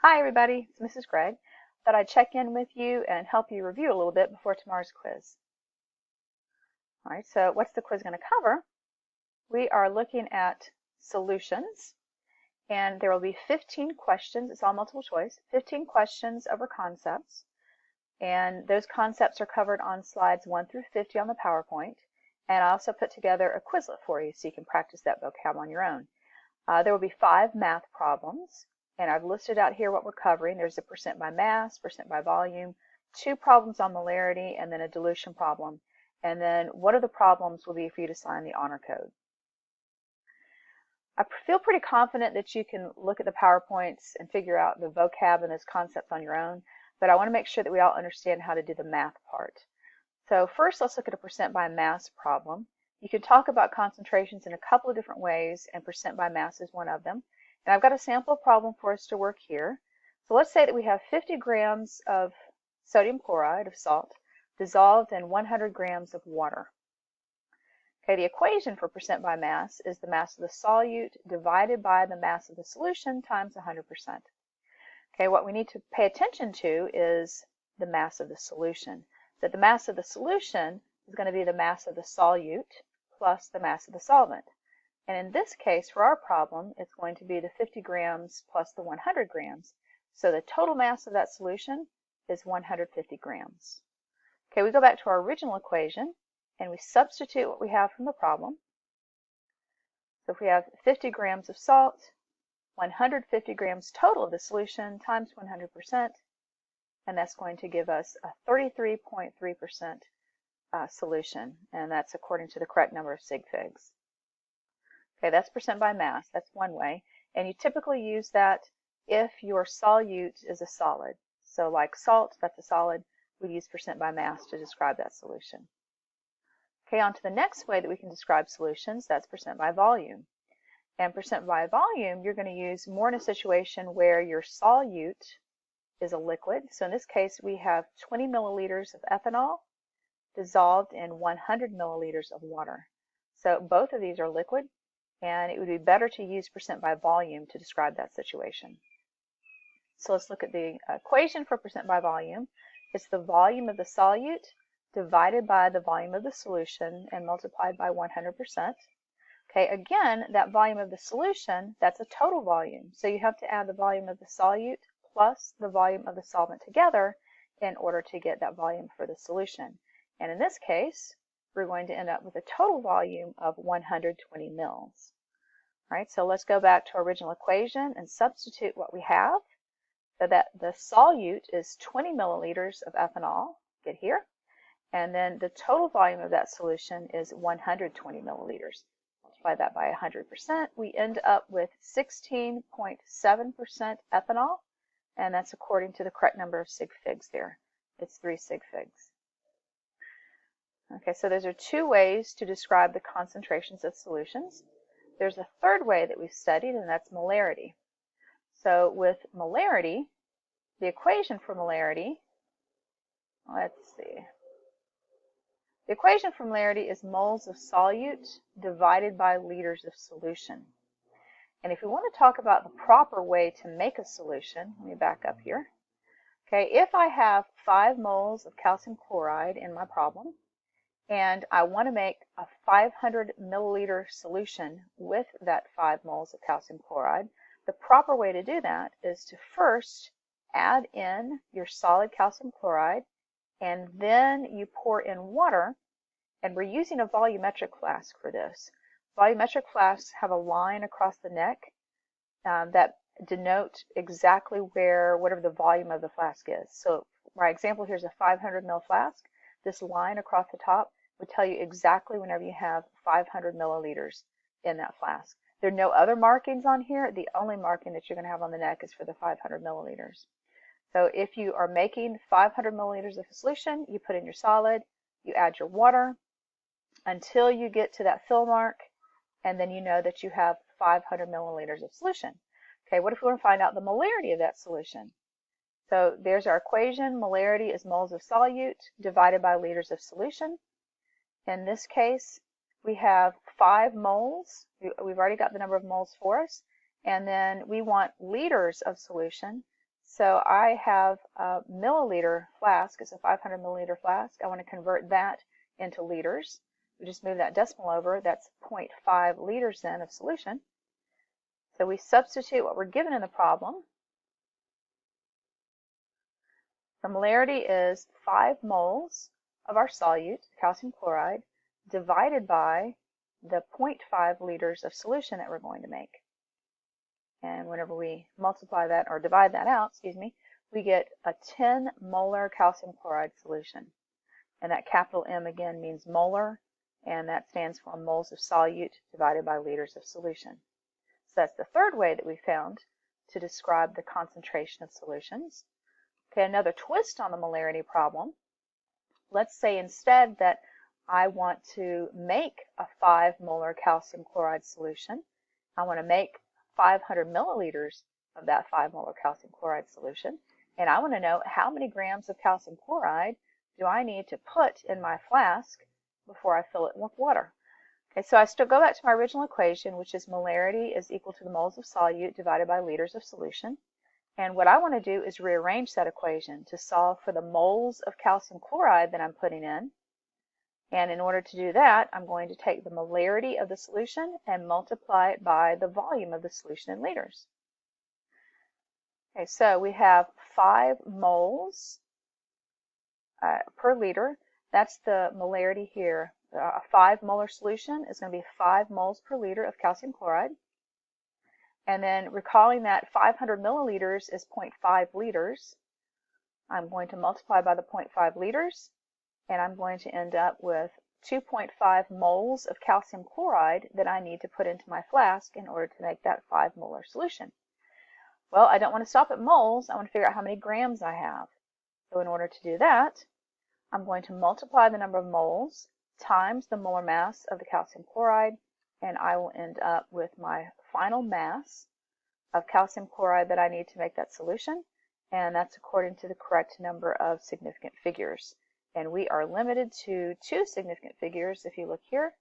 Hi everybody, it's Mrs. Gregg. Thought I'd check in with you and help you review a little bit before tomorrow's quiz. All right, so what's the quiz going to cover? We are looking at solutions, and there will be 15 questions. It's all multiple choice. 15 questions over concepts, and those concepts are covered on slides 1 through 50 on the PowerPoint. And I also put together a Quizlet for you so you can practice that vocab on your own. There will be 5 math problems. And I've listed out here what we're covering. There's a percent by mass, percent by volume, 2 problems on molarity, and then a dilution problem. And then what are the problems will be for you to sign the honor code. I feel pretty confident that you can look at the PowerPoints and figure out the vocab and those concepts on your own, but I want to make sure that we all understand how to do the math part. So first, let's look at a percent by mass problem. You can talk about concentrations in a couple of different ways, and percent by mass is one of them. And I've got a sample problem for us to work here. So let's say that we have 50 grams of sodium chloride, of salt, dissolved in 100 grams of water. Okay, the equation for percent by mass is the mass of the solute divided by the mass of the solution times 100%. Okay, what we need to pay attention to is the mass of the solution. That the mass of the solution is going to be the mass of the solute plus the mass of the solvent. And in this case, for our problem, it's going to be the 50 grams plus the 100 grams. So the total mass of that solution is 150 grams. Okay, we go back to our original equation, and we substitute what we have from the problem. So if we have 50 grams of salt, 150 grams total of the solution times 100%, and that's going to give us a 33.3% solution, and that's according to the correct number of sig figs. Okay, that's percent by mass. That's one way. And you typically use that if your solute is a solid. So like salt, that's a solid. We use percent by mass to describe that solution. Okay, on to the next way that we can describe solutions. That's percent by volume. And percent by volume, you're going to use more in a situation where your solute is a liquid. So in this case, we have 20 milliliters of ethanol dissolved in 100 milliliters of water. So both of these are liquid, and it would be better to use percent by volume to describe that situation. So let's look at the equation for percent by volume. It's the volume of the solute divided by the volume of the solution and multiplied by 100%. Okay, again, that volume of the solution, that's a total volume. So you have to add the volume of the solute plus the volume of the solvent together in order to get that volume for the solution. And in this case, we're going to end up with a total volume of 120 mils. All right, so let's go back to our original equation and substitute what we have. So that the solute is 20 milliliters of ethanol, get here, and then the total volume of that solution is 120 milliliters. Multiply that by 100%, we end up with 16.7% ethanol, and that's according to the correct number of sig figs there. It's 3 sig figs. Okay, so those are 2 ways to describe the concentrations of solutions. There's a third way that we've studied, and that's molarity. So with molarity, the equation for molarity, let's see. The equation for molarity is moles of solute divided by liters of solution. And if we want to talk about the proper way to make a solution, let me back up here. Okay, if I have 5 moles of calcium chloride in my problem, and I want to make a 500 milliliter solution with that 5 moles of calcium chloride, the proper way to do that is to first add in your solid calcium chloride, and then you pour in water, and we're using a volumetric flask for this. Volumetric flasks have a line across the neck that denote exactly whatever the volume of the flask is. So my example here is a 500 ml flask. This line across the top would tell you exactly whenever you have 500 milliliters in that flask. There are no other markings on here. The only marking that you're going to have on the neck is for the 500 milliliters. So if you are making 500 milliliters of a solution, you put in your solid, you add your water until you get to that fill mark, and then you know that you have 500 milliliters of solution. Okay, what if we want to find out the molarity of that solution? So there's our equation. Molarity is moles of solute divided by liters of solution. In this case, we have 5 moles. We've already got the number of moles for us. And then we want liters of solution. So I have a milliliter flask. It's a 500 milliliter flask. I want to convert that into liters. We just move that decimal over. That's 0.5 liters then of solution. So we substitute what we're given in the problem. The molarity is 5 moles of our solute, calcium chloride, divided by the 0.5 liters of solution that we're going to make. And whenever we multiply that, or divide that out, we get a 10 molar calcium chloride solution. And that capital M again means molar, and that stands for moles of solute divided by liters of solution. So that's the third way that we found to describe the concentration of solutions. Okay, another twist on the molarity problem. Let's say instead that I want to make a 5 molar calcium chloride solution. I want to make 500 milliliters of that 5 molar calcium chloride solution, and I want to know how many grams of calcium chloride do I need to put in my flask before I fill it with water. Okay, so I still go back to my original equation, which is molarity is equal to the moles of solute divided by liters of solution. And what I want to do is rearrange that equation to solve for the moles of calcium chloride that I'm putting in. And in order to do that, I'm going to take the molarity of the solution and multiply it by the volume of the solution in liters. Okay, so we have 5 moles per liter. That's the molarity here. A 5 molar solution is going to be 5 moles per liter of calcium chloride. And then recalling that 500 milliliters is 0.5 liters, I'm going to multiply by the 0.5 liters, and I'm going to end up with 2.5 moles of calcium chloride that I need to put into my flask in order to make that 5 molar solution. Well, I don't want to stop at moles. I want to figure out how many grams I have. So in order to do that, I'm going to multiply the number of moles times the molar mass of the calcium chloride, and I will end up with my final mass of calcium chloride that I need to make that solution, and that's according to the correct number of significant figures. And we are limited to 2 significant figures, if you look here,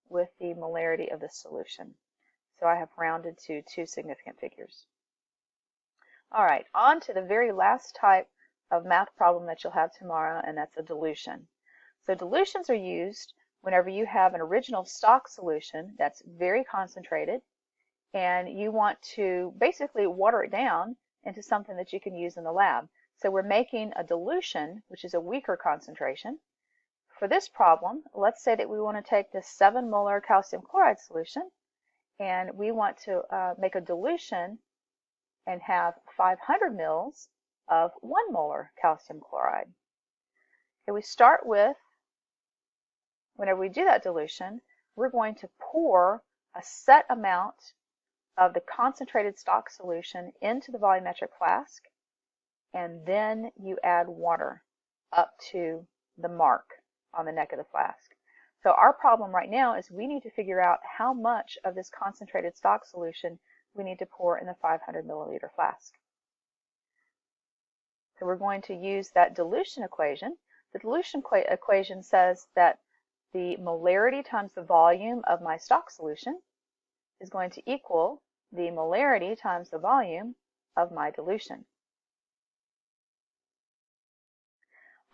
with the molarity of the solution. So I have rounded to 2 significant figures. All right, on to the very last type of math problem that you'll have tomorrow, and that's a dilution. So dilutions are used whenever you have an original stock solution that's very concentrated, and you want to basically water it down into something that you can use in the lab. So we're making a dilution, which is a weaker concentration. For this problem, let's say that we want to take this 7 molar calcium chloride solution, and we want to make a dilution and have 500 mils of 1 molar calcium chloride. Okay, we start with, whenever we do that dilution, we're going to pour a set amount of the concentrated stock solution into the volumetric flask, and then you add water up to the mark on the neck of the flask. So our problem right now is we need to figure out how much of this concentrated stock solution we need to pour in the 500 milliliter flask. So we're going to use that dilution equation. The dilution equation says that the molarity times the volume of my stock solution is going to equal the molarity times the volume of my dilution.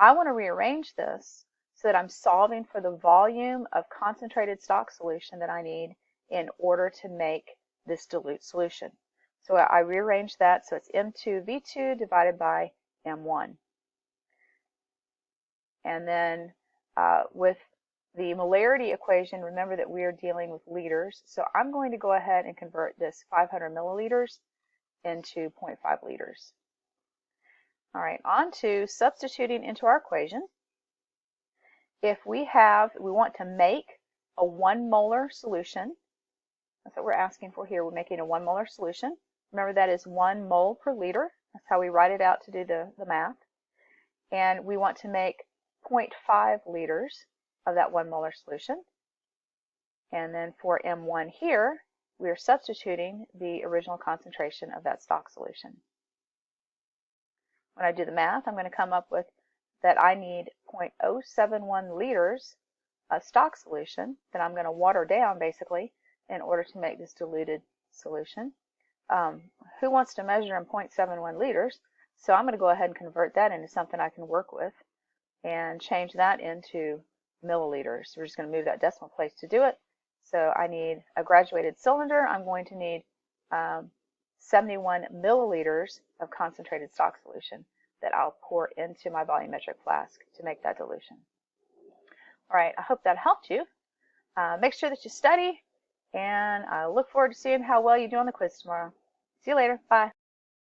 I want to rearrange this so that I'm solving for the volume of concentrated stock solution that I need in order to make this dilute solution. So I rearrange that so it's M2V2 divided by M1. And then with the molarity equation, remember that we are dealing with liters, so I'm going to go ahead and convert this 500 milliliters into 0.5 liters. All right, on to substituting into our equation. If we want to make a 1 molar solution, that's what we're asking for here. We're making a 1 molar solution. Remember, that is 1 mole per liter. That's how we write it out to do the math. And we want to make 0.5 liters of that 1 molar solution. And then for M1 here, we are substituting the original concentration of that stock solution. When I do the math, I'm going to come up with that I need 0.071 liters of stock solution that I'm going to water down basically in order to make this diluted solution. who wants to measure in 0.71 liters? So I'm going to go ahead and convert that into something I can work with and change that into milliliters. We're just going to move that decimal place to do it. So I need a graduated cylinder. I'm going to need 71 milliliters of concentrated stock solution that I'll pour into my volumetric flask to make that dilution. All right, I hope that helped you. Make sure that you study, and I look forward to seeing how well you do on the quiz tomorrow. See you later. Bye.